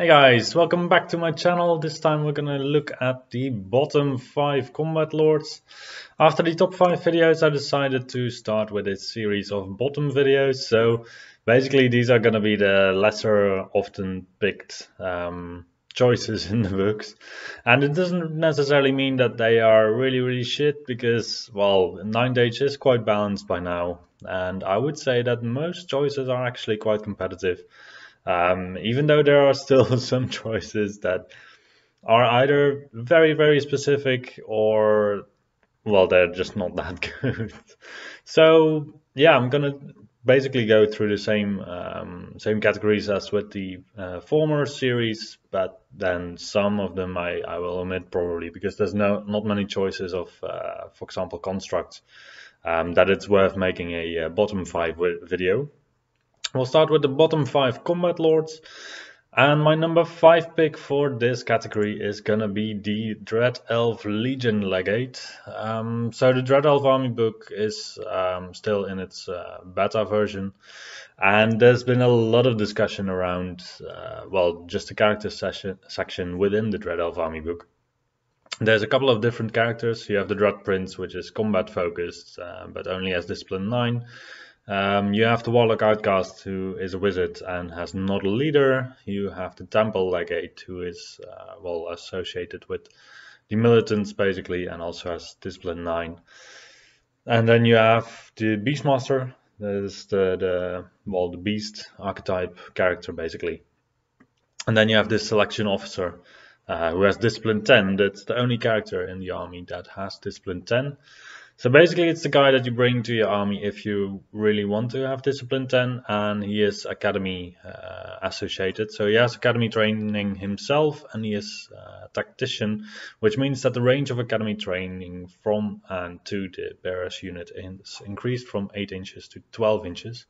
Hey guys, welcome back to my channel. This time we're gonna look at the bottom 5 combat lords. After the top 5 videos I decided to start with a series of bottom videos. So basically these are gonna be the lesser often picked choices in the books. And it doesn't necessarily mean that they are really shit because, well, 9th Age is quite balanced by now. And I would say that most choices are actually quite competitive. Even though there are still some choices that are either very specific or, well, they're just not that good. So yeah, I'm gonna basically go through the same categories as with the former series, but then some of them I will omit probably because there's not many choices of, for example, constructs that it's worth making a bottom 5 video. We'll start with the bottom 5 combat lords. And my number 5 pick for this category is gonna be the Dread Elf Legion Legate. So the Dread Elf army book is still in its beta version. And there's been a lot of discussion around, well, just the character section within the Dread Elf army book. There's a couple of different characters. You have the Dread Prince, which is combat focused, but only has discipline 9. You have the Warlock Outcast, who is a wizard and has not a leader. You have the Temple Legate, who is, well, associated with the militants, basically, and also has discipline 9. And then you have the Beastmaster, that is the beast archetype character, basically. And then you have this Selection Officer, who has discipline 10. That's the only character in the army that has discipline 10. So basically it's the guy that you bring to your army if you really want to have discipline 10, and he is academy associated. So he has academy training himself, and he is a tactician, which means that the range of academy training from and to the bearer's unit is increased from 8 inches to 12 inches.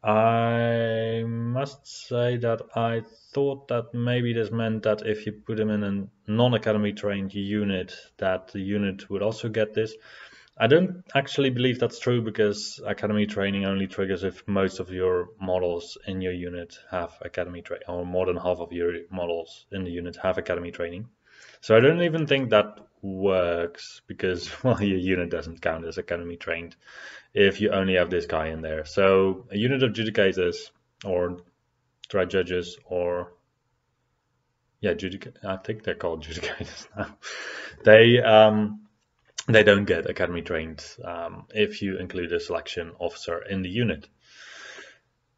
I must say that I thought that maybe this meant that if you put him in a non-academy trained unit, that the unit would also get this. I don't actually believe that's true because academy training only triggers if most of your models in your unit have academy training, or more than half of your models in the unit have academy training. So I don't even think that works because, well, your unit doesn't count as academy trained if you only have this guy in there. So a unit of judicators or dry judges, or yeah, I think they're called judicators now. They don't get academy trained if you include a selection officer in the unit.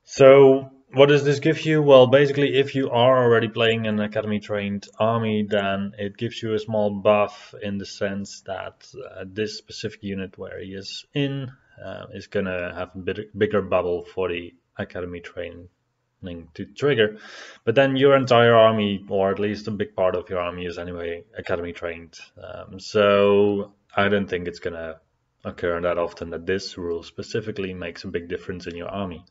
So what does this give you? Well, basically, if you are already playing an academy trained army, then it gives you a small buff in the sense that this specific unit where he is in is gonna have a bigger bubble for the academy training to trigger. But then your entire army, or at least a big part of your army, is anyway academy trained. So I don't think it's gonna occur that often that this rule specifically makes a big difference in your army.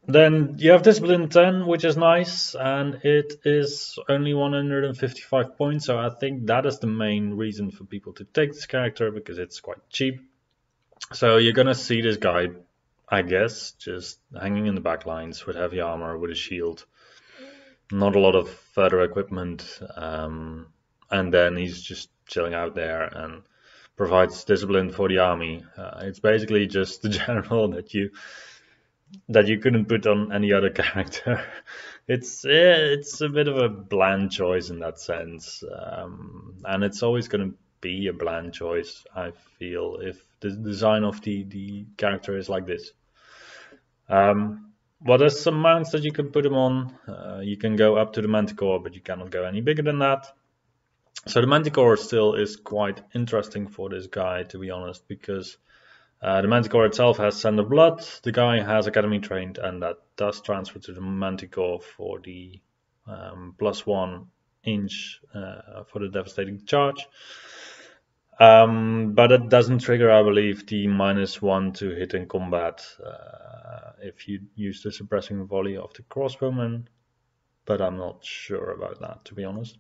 Then you have discipline 10, which is nice, and it is only 155 points, so I think that is the main reason for people to take this character, because it's quite cheap. So you're gonna see this guy, I guess, just hanging in the back lines with heavy armor, with a shield, not a lot of further equipment, and then he's just chilling out there and provides discipline for the army. It's basically just the general that you couldn't put on any other character. It's a bit of a bland choice in that sense, and it's always going to be a bland choice, I feel, if the design of the character is like this. Well, there's some mounts that you can put him on. You can go up to the Manticore, but you cannot go any bigger than that. So the Manticore still is quite interesting for this guy, to be honest, because the Manticore itself has Send of Blood, the guy has Academy trained, and that does transfer to the Manticore for the +1 inch for the devastating charge. But it doesn't trigger, I believe, the -1 to hit in combat if you use the suppressing volley of the crossbowman, but I'm not sure about that, to be honest.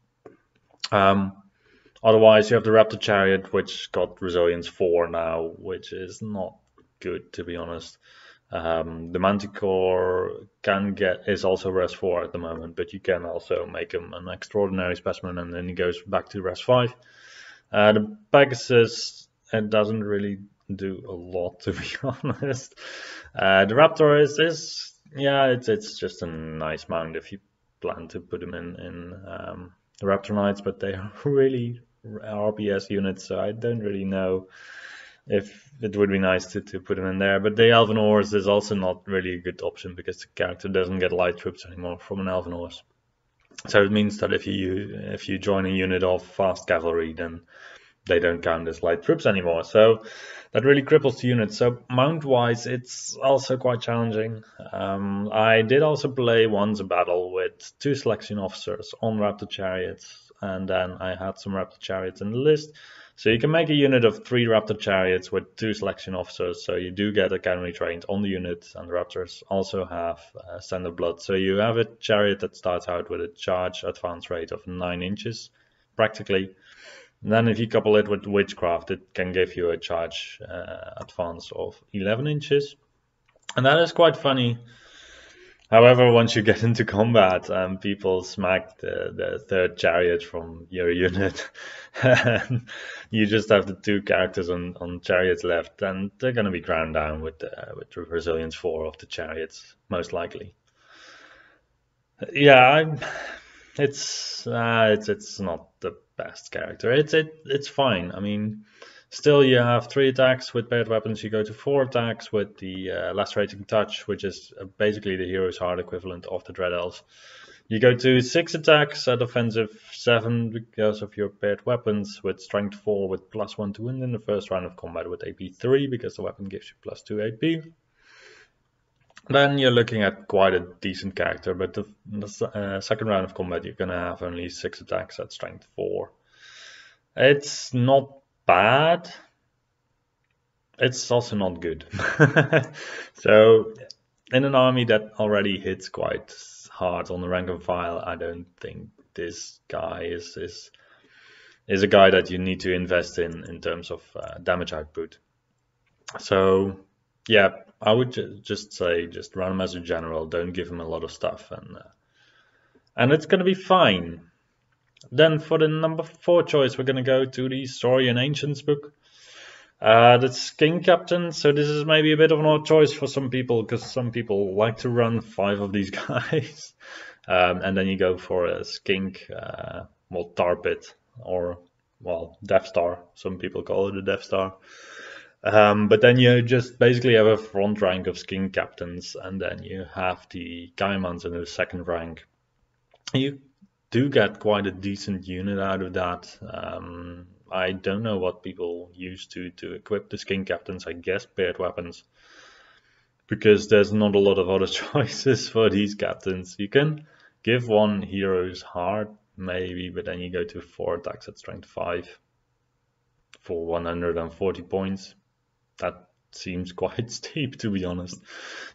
Otherwise, you have the Raptor Chariot, which got Resilience 4 now, which is not good, to be honest. The Manticore is also res 4 at the moment, but you can also make him an extraordinary specimen and then he goes back to res 5. The Pegasus, it doesn't really do a lot, to be honest. The Raptor is yeah, it's just a nice mount if you plan to put them in the Raptor Knights, but they are really RPS units, so I don't really know if it would be nice to put him in there. But the Elven Horse is also not really a good option because the character doesn't get light troops anymore from an Elven Horse. So it means that if you join a unit of fast cavalry, then they don't count as light troops anymore. So that really cripples the unit. So mount-wise, it's also quite challenging. I did also play once a battle with 2 selection officers on Raptor Chariots, and then I had some Raptor Chariots in the list. So you can make a unit of 3 Raptor Chariots with 2 selection officers, so you do get academy trained on the unit, and the Raptors also have standard blood. So you have a chariot that starts out with a charge advance rate of 9 inches, practically. And then if you couple it with Witchcraft, it can give you a charge advance of 11 inches. And that is quite funny. However, once you get into combat, people smack the 3rd chariot from your unit, and you just have the 2 characters on chariots left, and they're going to be ground down with resilience 4 of the chariots, most likely. Yeah, it's not the best character. It's fine. I mean, still you have 3 attacks with paired weapons. You go to 4 attacks with the lacerating touch, which is basically the hero's heart equivalent of the Dread Elves. You go to 6 attacks at offensive 7 because of your paired weapons, with strength 4 with +1 to wound in the first round of combat with AP 3 because the weapon gives you +2 AP. Then you're looking at quite a decent character, but the second round of combat you're going to have only 6 attacks at strength 4. It's not bad. It's also not good. So in an army that already hits quite hard on the rank and file, I don't think this guy is a guy that you need to invest in terms of damage output. So yeah, I would just say just run him as a general, don't give him a lot of stuff, and it's going to be fine. Then for the number 4 choice, we're going to go to the Saurian Ancients book. The SKINK Captain. So this is maybe a bit of an odd choice for some people, because some people like to run 5 of these guys. And then you go for a SKINK, well, Tar Pit, or, well, Death Star. Some people call it a Death Star. But then you just basically have a front rank of SKINK Captains, and then you have the Caimans in the second rank. You do get quite a decent unit out of that. I don't know what people use to equip the SKINK Captains. I guess paired weapons, because there's not a lot of other choices for these captains. You can give one hero's heart maybe, but then you go to 4 attacks at strength 5 for 140 points. That seems quite steep, to be honest.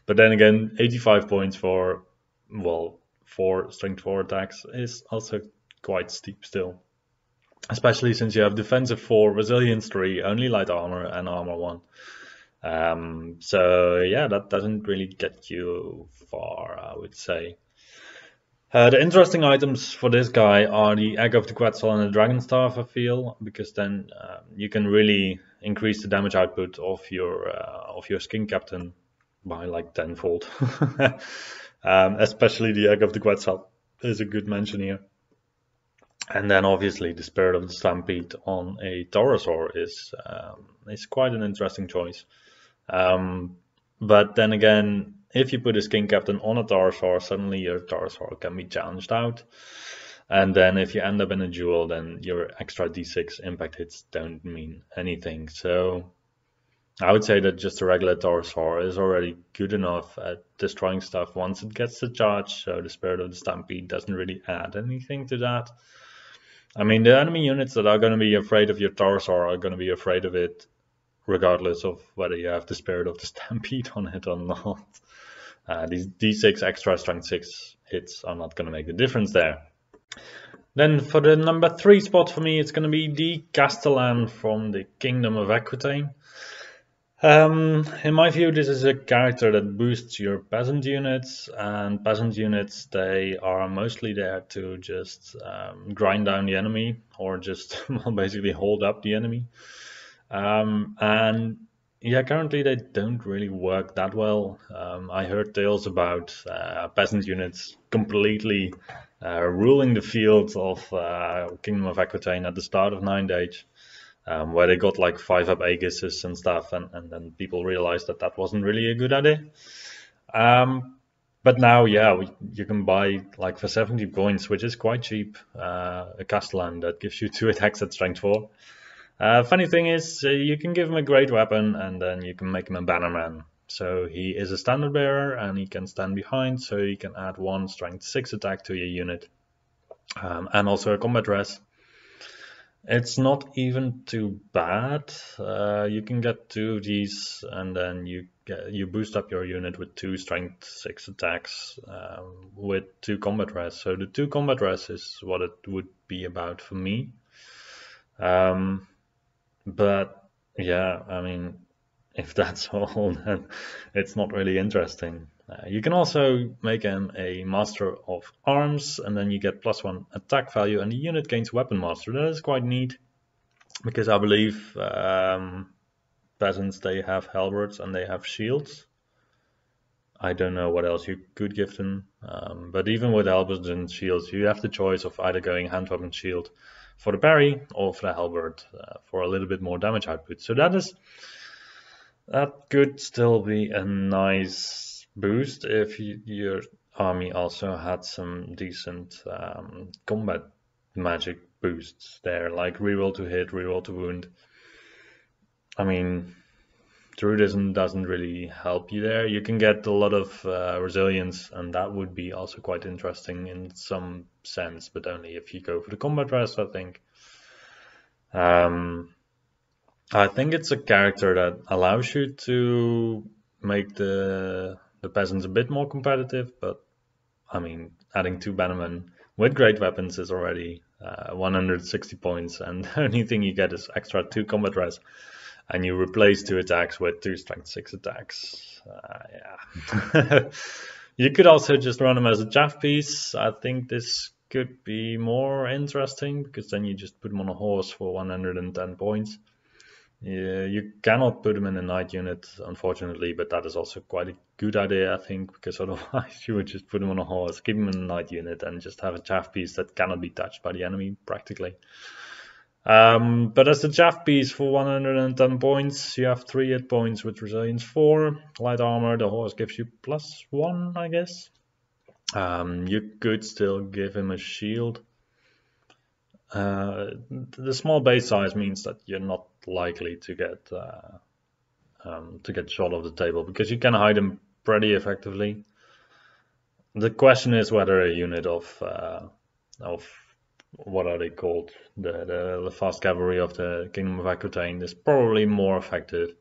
But then again, 85 points for, well, 4 strength 4 attacks is also quite steep still. Especially since you have defensive 4, resilience 3, only light armor, and armor 1. So yeah, that doesn't really get you far, I would say. The interesting items for this guy are the Egg of the Quetzal and the Dragon Staff, I feel, because then you can really increase the damage output of your SKINK Captain by like tenfold. Especially the Egg of the Quetzal is a good mention here. And then obviously the Spirit of the Stampede on a Taurosaur is quite an interesting choice. But then again, if you put a SKINK Captain on a Taurosaur, suddenly your Taurosaur can be challenged out. And then if you end up in a duel, then your extra d6 impact hits don't mean anything. So I would say that just a regular Taurosaur is already good enough at destroying stuff once it gets the charge. So the Spirit of the Stampede doesn't really add anything to that. I mean, the enemy units that are going to be afraid of your Taurosaur are going to be afraid of it regardless of whether you have the Spirit of the Stampede on it or not. These d6 extra strength 6 hits are not going to make the difference there. Then for the number 3 spot for me, it's going to be the Castellan from the Kingdom of Aquitaine. In my view, this is a character that boosts your peasant units, and peasant units, they are mostly there to just grind down the enemy, or just well, basically hold up the enemy. And yeah, currently they don't really work that well. I heard tales about peasant units completely ruling the field of Kingdom of Aquitaine at the start of 9th Age. Where they got like 5-up Aegises and stuff, and then people realized that that wasn't really a good idea. But now, yeah, you can buy like for 70 points, which is quite cheap, a Castellan that gives you 2 attacks at strength 4. Funny thing is, you can give him a great weapon, and then you can make him a bannerman. So he is a standard bearer, and he can stand behind, so you can add 1 strength 6 attack to your unit, and also a combat res. It's not even too bad. You can get 2 of these, and then you boost up your unit with 2 strength 6 attacks with 2 combat res. So the 2 combat res is what it would be about for me. But yeah, I mean, if that's all, then it's not really interesting. You can also make him a Master of Arms, and then you get +1 attack value, and the unit gains Weapon Master. That is quite neat, because I believe peasants, they have halberds and they have shields. I don't know what else you could give them, but even with halberds and shields, you have the choice of either going hand weapon shield for the parry or for the halberd for a little bit more damage output. So that could still be a nice boost if your army also had some decent combat magic boosts there, like reroll to hit, reroll to wound. I mean, Druidism doesn't really help you there. You can get a lot of resilience, and that would be also quite interesting in some sense, but only if you go for the combat rest, I think. I think it's a character that allows you to make the peasants a bit more competitive, but I mean, adding 2 bannermen with great weapons is already 160 points, and the only thing you get is extra 2 combat res, and you replace 2 attacks with 2 strength 6 attacks. Yeah. You could also just run them as a chaff piece. I think this could be more interesting, because then you just put them on a horse for 110 points. Yeah, you cannot put them in a knight unit, unfortunately, but that is also quite a good idea, I think, because otherwise you would just put them on a horse, keep them in a knight unit, and just have a chaff piece that cannot be touched by the enemy, practically. But as the chaff piece for 110 points, you have 3 hit points with resilience 4, light armor, the horse gives you +1, I guess. You could still give him a shield. The small base size means that you're not likely to get shot off the table, because you can hide him pretty effectively. The question is whether a unit of what are they called, the fast cavalry of the Kingdom of Aquitaine is probably more effective.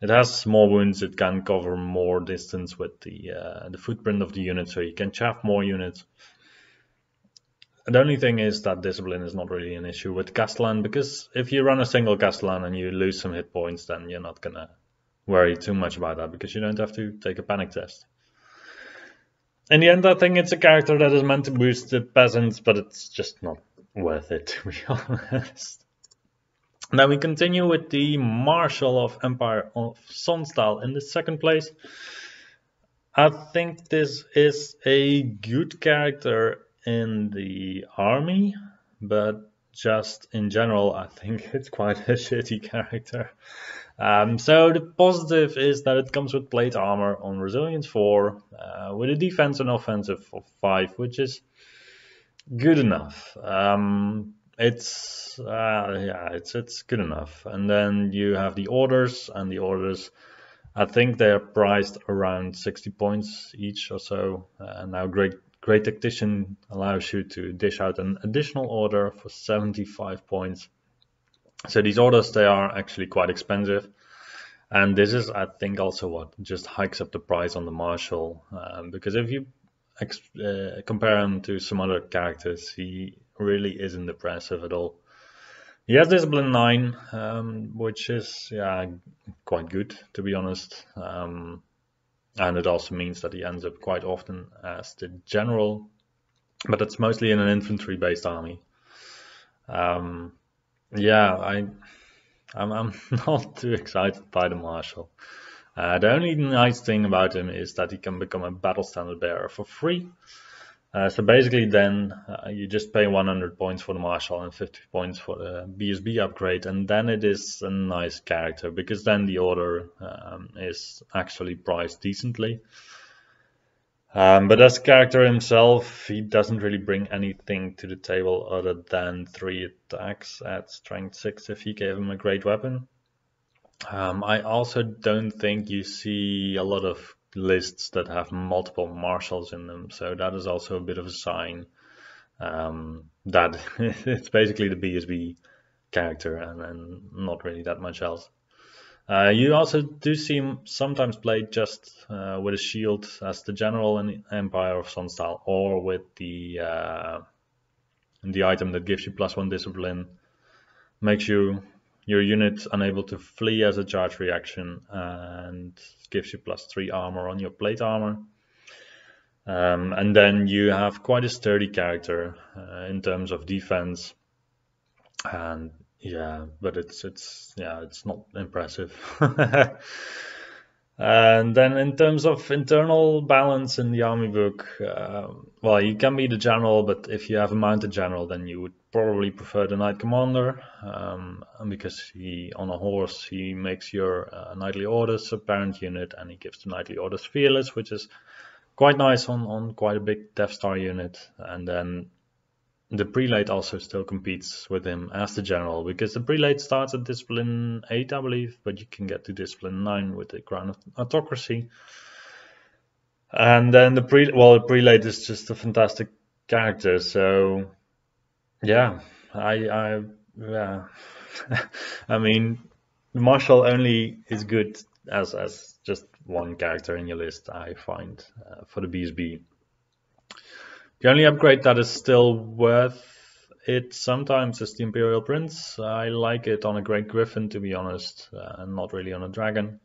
It has more wounds, it can cover more distance with the footprint of the unit, so you can chaff more units. The only thing is that discipline is not really an issue with Castellan, because if you run a single Castellan and you lose some hit points, then you're not gonna worry too much about that, because you don't have to take a panic test. In the end, I think it's a character that is meant to boost the peasants, but it's just not worth it, to be honest. Now we continue with the Marshal of Empire of SONNSTAHL in the 2nd place. I think this is a good character in the army, but just in general, I think it's quite a shitty character. So the positive is that it comes with plate armor on resilience 4, with a defense and offensive of 5, which is good enough. It's good enough. And then you have the orders, and the orders, I think they are priced around 60 points each or so. Now Great Tactician allows you to dish out an additional order for 75 points. So these orders, they are actually quite expensive. And this is, I think, also what just hikes up the price on the Marshal. Because if you compare him to some other characters, he really isn't impressive at all. He has Discipline 9, which is quite good, to be honest. And it also means that he ends up quite often as the general, but it's mostly in an infantry-based army. Yeah, I'm not too excited by the Marshal. The only nice thing about him is that he can become a battle standard bearer for free. So basically then you just pay 100 points for the Marshal and 50 points for the BSB upgrade, and then it is a nice character, because then the order is actually priced decently. But as a character himself, he doesn't really bring anything to the table other than 3 attacks at strength 6 if you gave him a great weapon. I also don't think you see a lot of lists that have multiple marshals in them, so that is also a bit of a sign that it's basically the BSB character and not really that much else. You also do see him sometimes played just with a shield as the general in the Empire of SONNSTAHL, or with the item that gives you +1 discipline, makes your unit unable to flee as a charge reaction, and gives you +3 armor on your plate armor. And then you have quite a sturdy character in terms of defense, and yeah, but it's not impressive. And then in terms of internal balance in the army book, well, you can be the general, but if you have a mounted general, then you would probably prefer the Knight Commander, because he, on a horse, he makes your Knightly Orders a parent unit, and he gives the Knightly Orders Fearless, which is quite nice on quite a big Death Star unit. And then the Prelate also still competes with him as the general, because the Prelate starts at Discipline 8, I believe, but you can get to Discipline 9 with the Crown of Autocracy. And then the Prelate is just a fantastic character, so yeah, I mean, the Marshal only is good as just one character in your list, I find, for the BSB. The only upgrade that is still worth it sometimes is the Imperial Prince. I like it on a Great Griffin, to be honest, and not really on a dragon.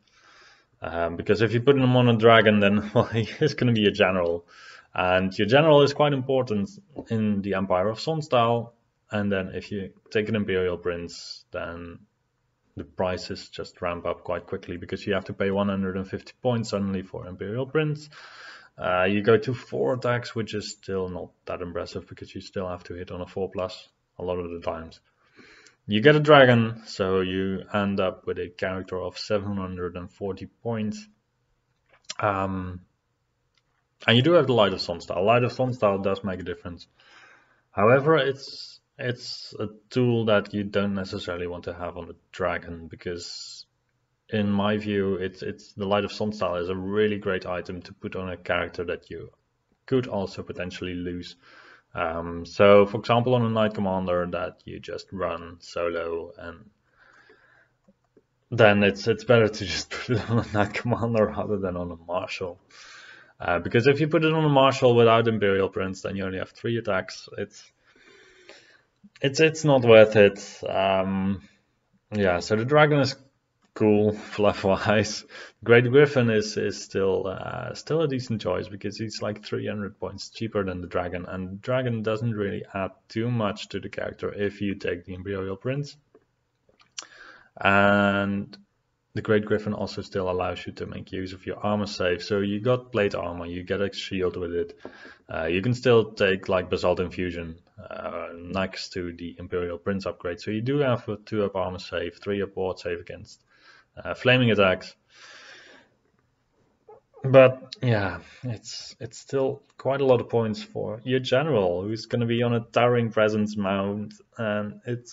Because if you put him on a dragon, then well, he is going to be a general. And your general is quite important in the Empire of SONNSTAHL. And then if you take an Imperial Prince, then the prices just ramp up quite quickly, because you have to pay 150 points suddenly for Imperial Prince. You go to 4 attacks, which is still not that impressive, because you still have to hit on a 4+ a lot of the times. You get a dragon, so you end up with a character of 740 points. And you do have the Light of SONNSTAHL. Light of SONNSTAHL does make a difference. However, it's a tool that you don't necessarily want to have on the dragon, because in my view, it's the Light of SONNSTAHL is a really great item to put on a character that you could also potentially lose. So, for example, on a Knight Commander that you just run solo, and then it's better to just put it on a Knight Commander rather than on a Marshal. Because if you put it on a Marshal without Imperial Prince, then you only have 3 attacks. It's not worth it. Yeah, so the dragon is cool fluff-wise. Great Griffin is still a decent choice, because he's like 300 points cheaper than the dragon, and the dragon doesn't really add too much to the character if you take the Imperial Prince. And the Great Griffin also still allows you to make use of your armor save. So you got plate armor, you get a shield with it. You can still take like Basalt Infusion next to the Imperial Prince upgrade. So you do have a 2-up armor save, 3-up ward save against flaming attacks. But yeah, it's still quite a lot of points for your general, who's going to be on a Towering Presence mount, and it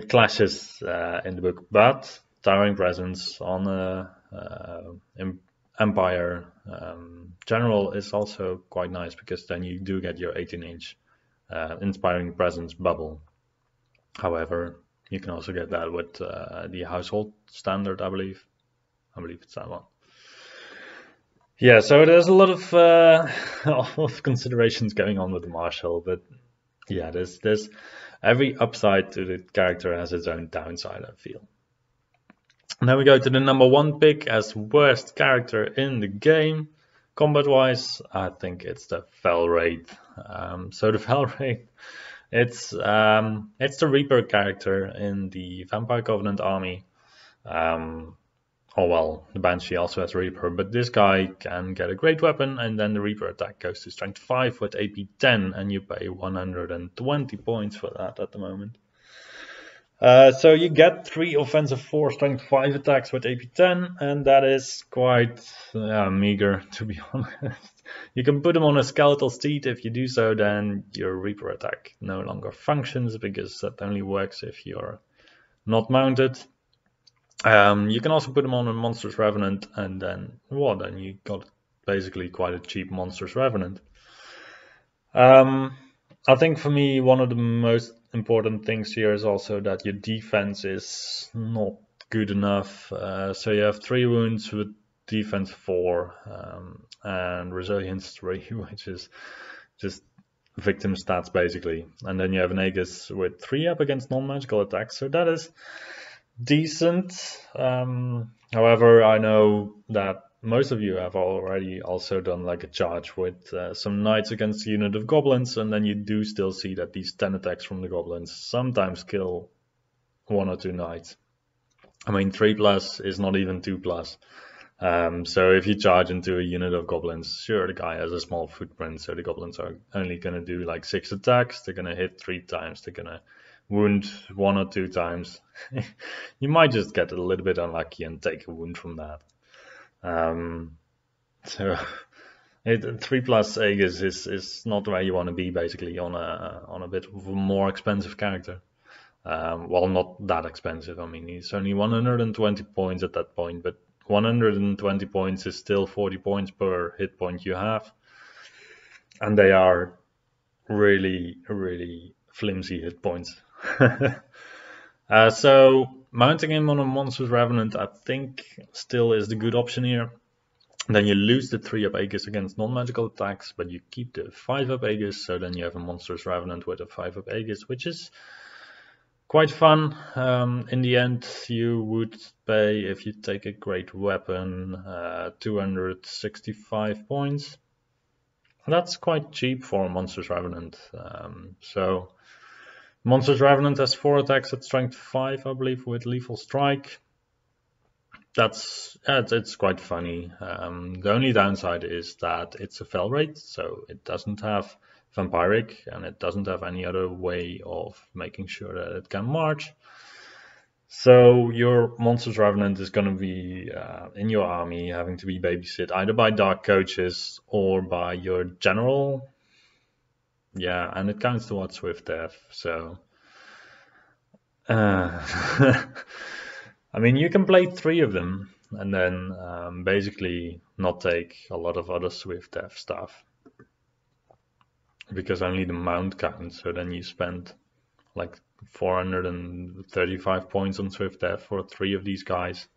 clashes in the book. But Towering Presence on a Empire general is also quite nice, because then you do get your 18-inch Inspiring Presence bubble. However, you can also get that with the household standard, I believe. I believe it's that one. Yeah, so there's a lot of considerations going on with the Marshal, but yeah, there's every upside to the character has its own downside, I feel. And then we go to the number 1 pick as worst character in the game. Combat-wise, I think it's the WRAITH. So the WRAITH, it's the Reaper character in the Vampire Covenant army. Oh well, the Banshee also has Reaper, but this guy can get a great weapon, and then the Reaper attack goes to strength 5 with AP 10, and you pay 120 points for that at the moment. So you get 3 offensive 4 strength 5 attacks with AP 10, and that is quite meager, to be honest. You can put them on a skeletal steed. If you do so, then your Reaper attack no longer functions, because that only works if you're not mounted. You can also put them on a Monstrous Revenant, and then you got basically quite a cheap Monstrous Revenant. I think for me, one of the most important things here is also that your defense is not good enough. So you have 3 wounds with defense 4 and resilience 3, which is just victim stats basically. And then you have an Aegis with 3 up against non-magical attacks, so that is decent. However, I know that most of you have already also done like a charge with some knights against a unit of goblins, and then you do still see that these 10 attacks from the goblins sometimes kill 1 or 2 knights. I mean, 3+ is not even 2+. So if you charge into a unit of goblins, sure, the guy has a small footprint, so the goblins are only going to do like 6 attacks. They're going to hit 3 times. They're going to wound 1 or 2 times. You might just get a little bit unlucky and take a wound from that. So 3+ Aegis is not where you want to be basically on a bit of a more expensive character. Well, not that expensive. I mean, he's only 120 points at that point, but 120 points is still 40 points per hit point you have, and they are really, really flimsy hit points. So mounting him on a Monstrous Revenant, I think, still is the good option here. Then you lose the 3-up Aegis against non-magical attacks, but you keep the 5-up Aegis, so then you have a Monstrous Revenant with a 5-up Aegis, which is quite fun. In the end, you would pay, if you take a great weapon, 265 points. That's quite cheap for a Monstrous Revenant. So Monstrous Revenant has 4 attacks at strength 5, I believe, with lethal strike. It's quite funny. The only downside is that it's a WRAITH, so it doesn't have vampiric, and it doesn't have any other way of making sure that it can march. So your Monstrous Revenant is going to be in your army, having to be babysit either by dark coaches or by your general. Yeah, and it counts towards Swift Death, so I mean, you can play 3 of them and then basically not take a lot of other Swift Death stuff, because only the mount counts. So then you spend like 435 points on Swift Death for 3 of these guys,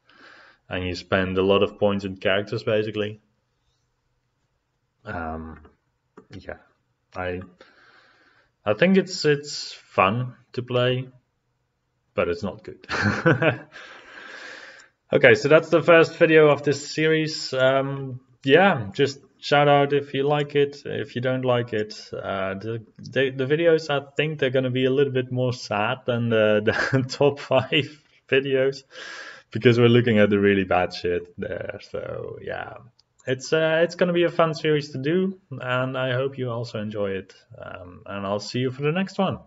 and you spend a lot of points in characters basically. Yeah, I think it's fun to play, but it's not good. Okay, so that's the first video of this series. Yeah, just shout out if you like it. If you don't like it, the videos, I think they're going to be a little bit more sad than the top 5 videos, because we're looking at the really bad shit there. So yeah, it's going to be a fun series to do, and I hope you also enjoy it. And I'll see you for the next one.